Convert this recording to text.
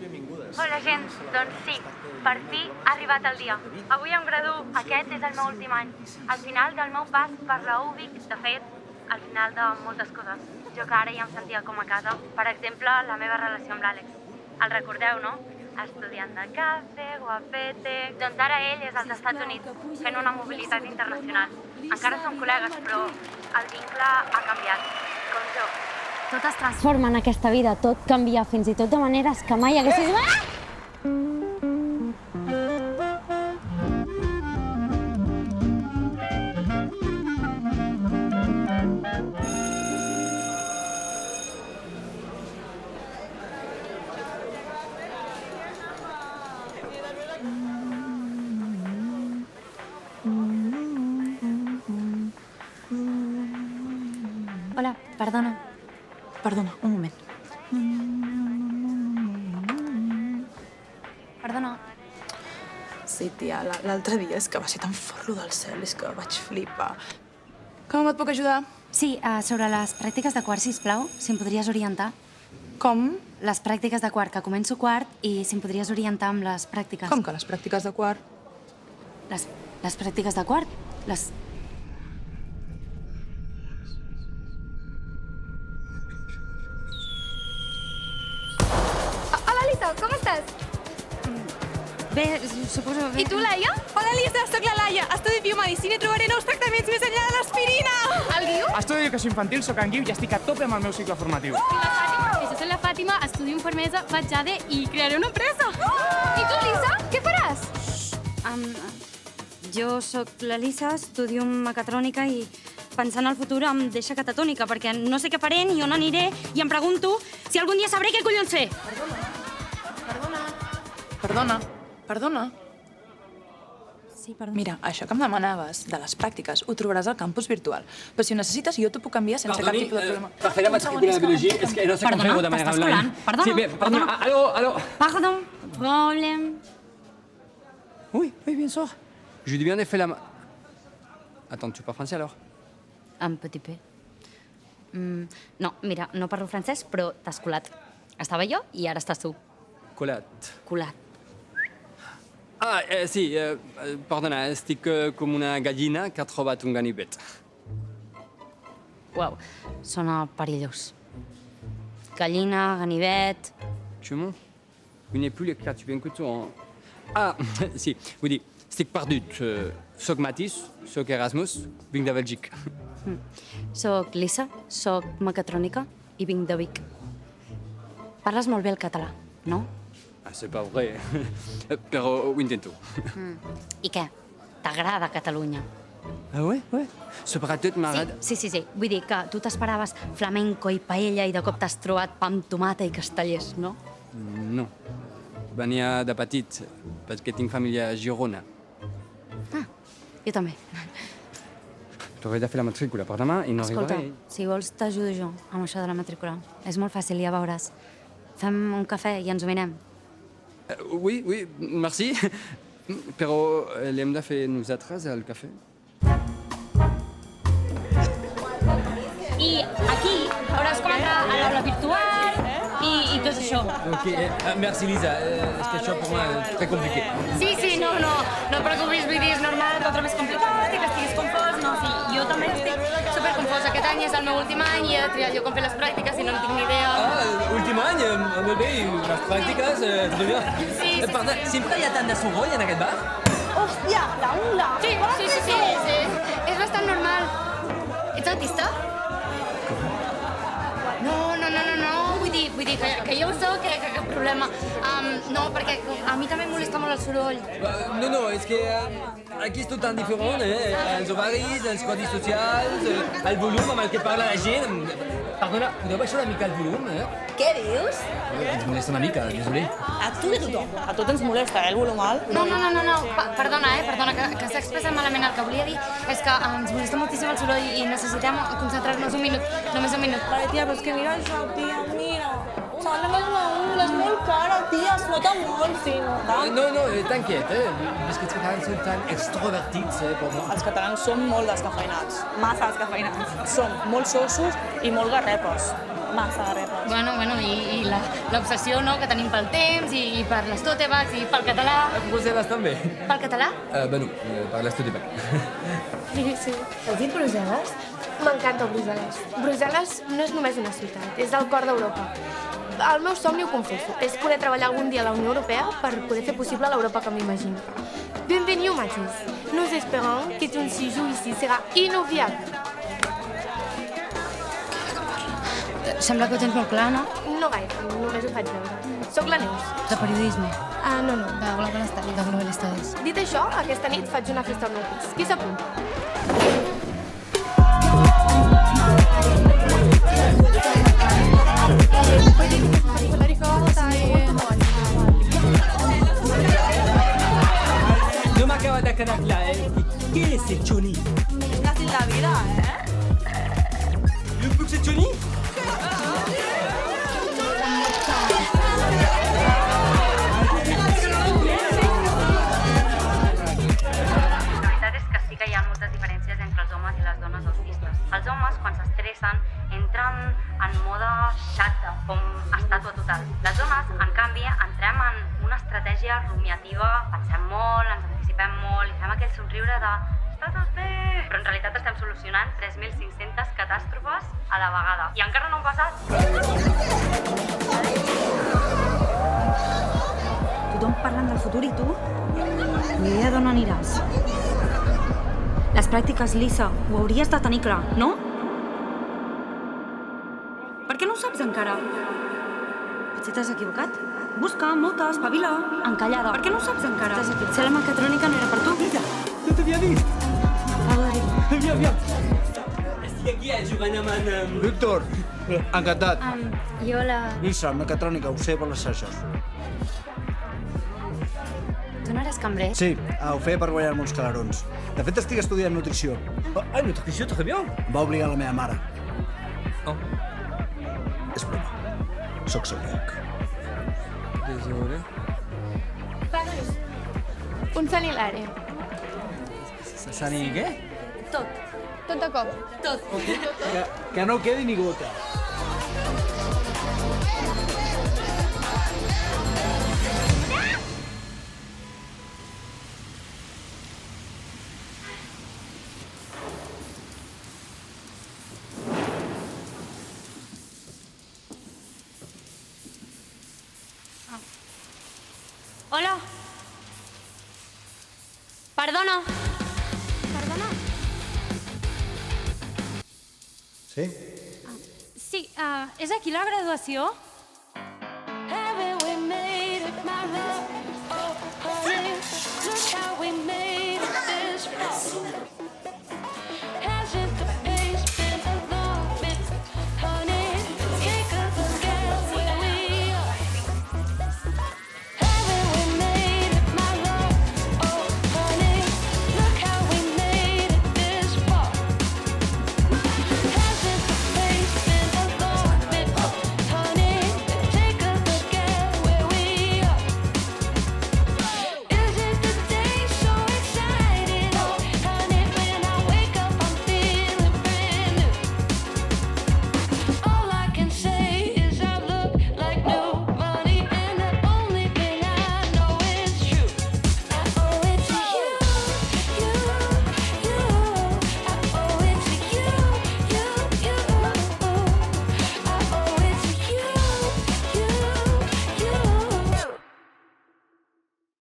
Hola, gent. Doncs sí, per fi ha arribat el dia. Avui em graduo. Aquest és el meu últim any. Al final del meu pas per la UVic, de fet, al final de moltes coses. Jo que ara ja em sentia com a casa. Per exemple, la meva relació amb l'Àlex. El recordeu, no? Estudiant de cafè, guapete... Doncs ara ell és als Estats Units, fent una mobilitat internacional. Encara som col·legues, però el vincle ha canviat, com jo. Tot es transforma en aquesta vida, tot canvia, fins i tot de maneres que mai haguessis... Hola, perdona. Perdona, un moment. Perdona. Sí, tia, l'altre dia és que va ser tan forro del cel, és que vaig flipar. Com et puc ajudar? Sí, sobre les pràctiques de quart, sisplau, si em podries orientar. Com? Les pràctiques de quart, que començo quart, i si em podries orientar amb les pràctiques. Com que les pràctiques de quart? Les pràctiques de quart? Les... Hola, Lisa, com estàs? Bé, suposo... I tu, Laia? Hola, Lisa, soc la Laia. Estudio biomedicina i trobaré nous tractaments més enllà de l'aspirina. El Guiu? Estudio educació infantil, soc en Guiu i estic a tope amb el meu cicle formatiu. Jo soc la Fàtima, estudio infermesa, faig ADE i crearé una empresa. I tu, Lisa, què faràs? Jo sóc la Lisa, estudio mecatrònica i pensant en el futur em deixa catatònica perquè no sé què faré ni on aniré i em pregunto si algun dia sabré què collons fer. Perdona. Sí, perdó. Mira, això que em demanaves de les pràctiques ho trobaràs al campus virtual. Però si ho necessites, jo t'ho puc enviar sense cap tipus de problema. Preferia matrícula de biologia, és que no sé com fer-ho de manera online. Perdona, Sí, bé, perdona. Allô. Pardon, problème. Oui, bien sûr. Je lui ai bien fait la... Attends, tu parles français alors? Un petit peu. No, mira, no parlo francès, però t'has colat. Estava jo i ara estàs tu. Colat. Colat. Ah, sì, perdona, estic com una gallina que ha trobat un ganivet. Uau, sona perillós. Gallina, ganivet... Tu mens? Vous n'êtes plus l'éclat, tu viens que tu en... Ah, si, vull dir, estic perdut. Soc Matis, soc Erasmus, vinc de Bèlgica. Soc Lisa, soc mecatrònica i vinc de Vic. Parles molt bé el català, no? Ah, c'est pas vrai, però ho intento. I què? T'agrada Catalunya? Ah ouais? Sobretot m'agrada... Sí. Vull dir que tu t'esperaves flamenco i paella i de cop t'has trobat pa amb tomata i castellers, no? No. Venia de petit, perquè tinc família a Girona. Ah, jo també. T'hauré de fer la matrícula per demà i no Escolta, arribaré. si vols t'ajudo jo amb això de la matrícula. És molt fàcil, ja veuràs. Fem un cafè i ens ho mirem. Oui, merci. Però l'hem de fer nosaltres, el cafè? I aquí hauràs com entrar a l'aula virtual i tot això. Ok, merci Lisa. És que això per mi és très compliqué. Sí, no et preocupis, vull dir, és normal que ho trobis complicat i que estiguis confós, no, sí, jo també estic superconfós. Aquest any és el meu últim any i he de triar jo com fer les pràctiques i no en tinc ni idea. Ah, últim any, molt bé, les pràctiques, tot bé. Sí. Perdó, sempre hi ha tant de soroll en aquest bar? Hòstia, la ula! Sí. És bastant normal. Ets autista? No, vull dir que jo ho soc, que cap problema. No, perquè a mi també em molesta molt el soroll. No, és que aquí és tot tan diferent, els ovaris, els codis socials, el volum amb el que parla la gent. Perdona, podeu baixar una mica el volum, Què dius? Ens molesta una mica, désolé. A tu i a tothom. A tot ens molesta, el volum alt. No. Perdona, que s'ha expressat malament. El que volia dir és que ens molesta moltíssim el soroll i necessitem concentrar-nos un minut, només un minut. Vale, tia, però és que mira això, tia, mira. S'han de les ungles, és molt cara, tia, es nota molt, sí, nota. No, t'inquiète, els catalans són tan extrovertits, per mi. Els catalans som molt descafeinats, massa descafeinats. Som molt sossos i molt garrepes, massa garrepes. Bueno, i l'obsessió, no?, que tenim pel temps i per les tòtebags i pel català. Brussel·les també. Pel català? No, per l'estudi. Sí. Has dit Brussel·les? M'encanta Brussel·les. Brussel·les no és només una ciutat, és el cor d'Europa. El meu somni, ho confesso, és poder treballar algun dia a la Unió Europea per poder fer possible l'Europa que m'imagino. Bienvenue, Mathis. Nous espérons que ton séjour ici sera inoubliable. Sembla que ho tens molt clar, no? No gaire, només ho faig veure. Soc la Neus. De periodisme. No. De Global Studies. De Global Studies. Dit això, aquesta nit faig una festa al meu pis. Qui s'apunta? No m'acaba de quedar clar, Què és el Johnny? És quasi la vida, Jo puc ser Johnny? Hi ha moltes diferències entre els homes i les dones autistes. Els homes, quan s'estressen, entren en mode xata, com estàtua total. Les dones, en canvi, entrem en una estratègia rumiativa, pensem molt, ens anticipem molt i fem aquell somriure de «està tot bé!». Però en realitat estem solucionant 3.500 catàstrofes a la vegada. I encara no han passat. Tothom parlant del futur i tu? Ni idea d'on aniràs. Les pràctiques, Lisa, ho hauries de tenir clar, no? Per què no ho saps encara? Potser t'has equivocat? Busca, mota, espavila, encallada. Per què no ho saps encara? T'has equivocat. Ser la mecatrònica no era per tu. Mira, no t'havia vist. Acabo de dir. Aviam. Estic aquí jugant amb... Víctor, encantat. Jo la... Lisa, mecatrònica, ho sé per les xarxes. Tu no eres cambrer? Sí, ho feia per guanyar-me uns calarons. De fet, estic estudiant nutrició. Nutrició, très bien. Em va obligar la meva mare. Oh. És broma. Soc celíac. Désolé. Panos, un Sant Hilari. Sani què? Tot de cop. Tot. Que no quedi ni gota. Hola. Perdona. Sí? Sí, és aquí la graduació?